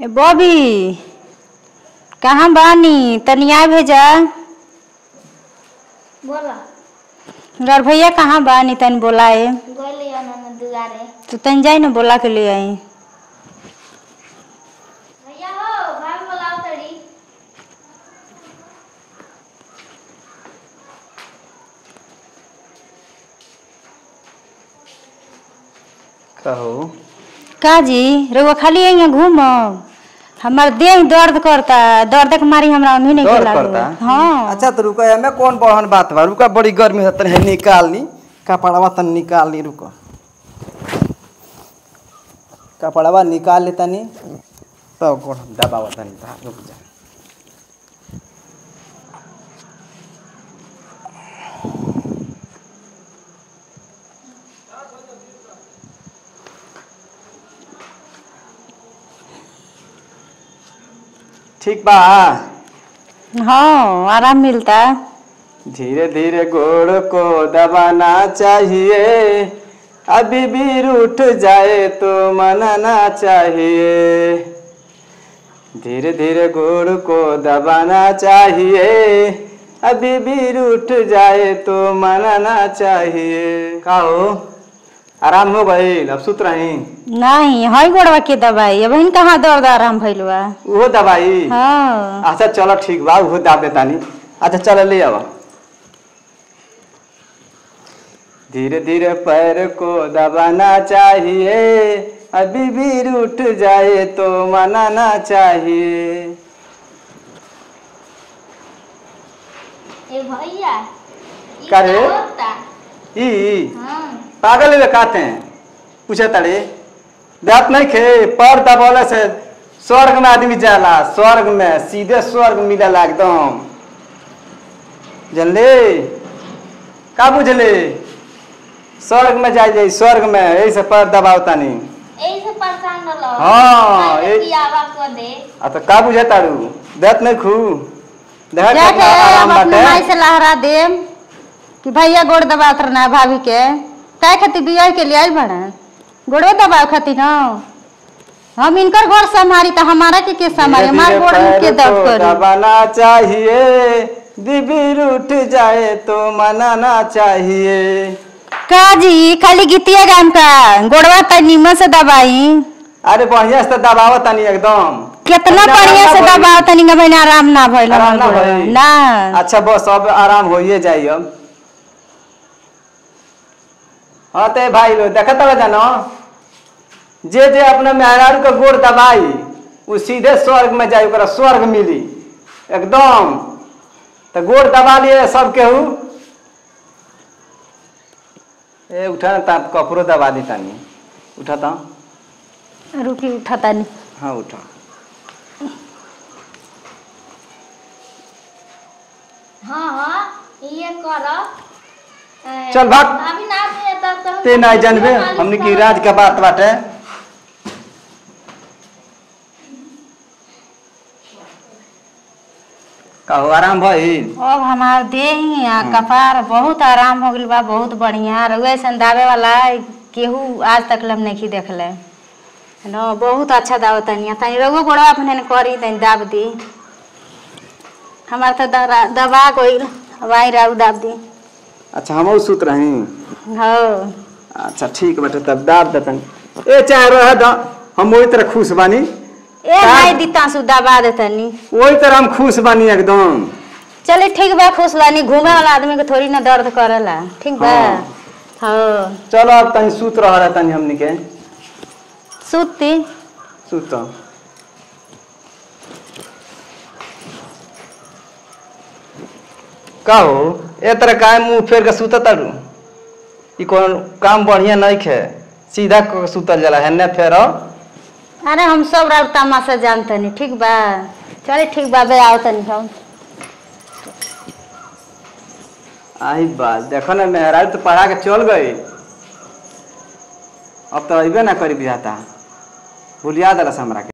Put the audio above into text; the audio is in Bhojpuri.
ए बॉबी कहाँ बानी तनिया भेजा। बोला घर भैया कहाँ बानी तन बोलाए गोलिया ना दुआरे तो तन जाई ना बोला के ले आई। भैया हो भाग बोलाओ तड़ी। कहो का जी रउआ खाली यहाँ घूम हमार देह दर्द करता दर्द के मारी हमरा अमी नहीं दर्द लागल। करता? हाँ अच्छा तो रुको मैं कौन बहन बात बा रुका बड़ी गर्मी है तनी निकाल ली कपड़वा तनी निकाल ली रुको कपड़वा निकाल ले तनी सब को दबावा तनी रुक जा। ठीक बा हाँ आराम मिलता। धीरे धीरे गोड़ को दबाना चाहिए अभी भी रूठ जाए तो मनाना चाहिए। धीरे धीरे गोड़ को दबाना चाहिए अभी भी रूठ जाए तो मनाना चाहिए। का हो आराम हो गई अब सुत रही नहीं हई गोड़वा के दवाई अब कहाँ दर्द आराम भइल बा वो दवाई। हाँ अच्छा चलो ठीक बा वो दाब देता नहीं। अच्छा चलो ले आओ। धीरे धीरे पैर को दबाना चाहिए अभी भी रूठ जाए तो मनाना चाहिए। ए भैया का रे? होता ई हां पागल ले काते हैं पूछे तड़े दांत नहीं खे पर दबोले से स्वर्ग में आदमी जाला स्वर्ग में सीधे स्वर्ग मिलेला एकदम जानले का बुझले स्वर्ग में जाई स्वर्ग में यही से पर दबावता नहीं ऐसे परेशान न लो। हाँ, की आवा को दे आ तो का बुझे तारू दांत नहीं खू देखा जाके कितना आराम अब अपने बाटे। माई से लहरा देम कि भैया गोड़ दबात रहना भाभी के काय खातिर बिया के लिए आइल बड़ा गोड़े दबाव खातिर ना हम इनकर घर संभारी तो हमारा के संभारी हमार गोड़ के दर्द करी। दबाना चाहिए दिबी रूठ जाए तो मनाना चाहिए। का जी खाली गीतिया गान का गोड़वा त नीमन से दबाई अरे बढ़िया से दबाव तनी एकदम कितना बढ़िया से दबाव तनी का बहन आराम ना भइल आराम ना गोड़वा। भइल? ना अच्छा बस अब आराम होइए जाई अब। हाँ ते भाई लो देखत रह जानो जे जे अपने मेहरारू के गोड़ दबाई वो सीधे स्वर्ग में जाई ओकरा स्वर्ग मिली एकदम। तो गोड़ दबा लिए सब केहू ए उठा ता कपड़ो दबा दी तानी उठा ता रुकी उठाता नहीं। हाँ उठा हां ये करो चल भाग अभी ना दे तब तो ते नहीं जानबे हमने की राज के बात बाटे। कहो आराम भइल अब हमार देह आ कपार बहुत आराम हो गइल बा बहुत बढ़िया रउए सन दावे वाला केहू आज तक हम नहीं देखले न बहुत अच्छा दावत तनी तनी रउआ गोड़वा अपने करी तनी दाब दी हमार तो दबा गइल वाई राउ दाब दी। अच्छा हम सुत रही हो अच्छा ठीक बाटे तब दाब देतन ए चाहे रह द हम वही तरह खुश बानी ए भाई दीता सु दबा देतनी वही तरह हम खुश बानी एकदम। चले ठीक बा खुश बानी घूमे वाला आदमी के थोड़ी ना दर्द करेला ठीक बा। हाँ। हो चलो अब तनी सुत रह तनी हमनी के सुती सुत कहो ए तरह काय मुंह फेर के सुत तारू ई कौन काम बढ़िया नहीं खे सीधा सुतल जाला है ने फेरो। अरे हम सब रात तमाशा जानते नहीं ठीक बा चले ठीक बा बे आओ तनी हम आई बात देखो ना मेहरारू तो पढ़ा के चल गई अब तो अबे ना करी बुझाता भूलिया दलस हमरा के।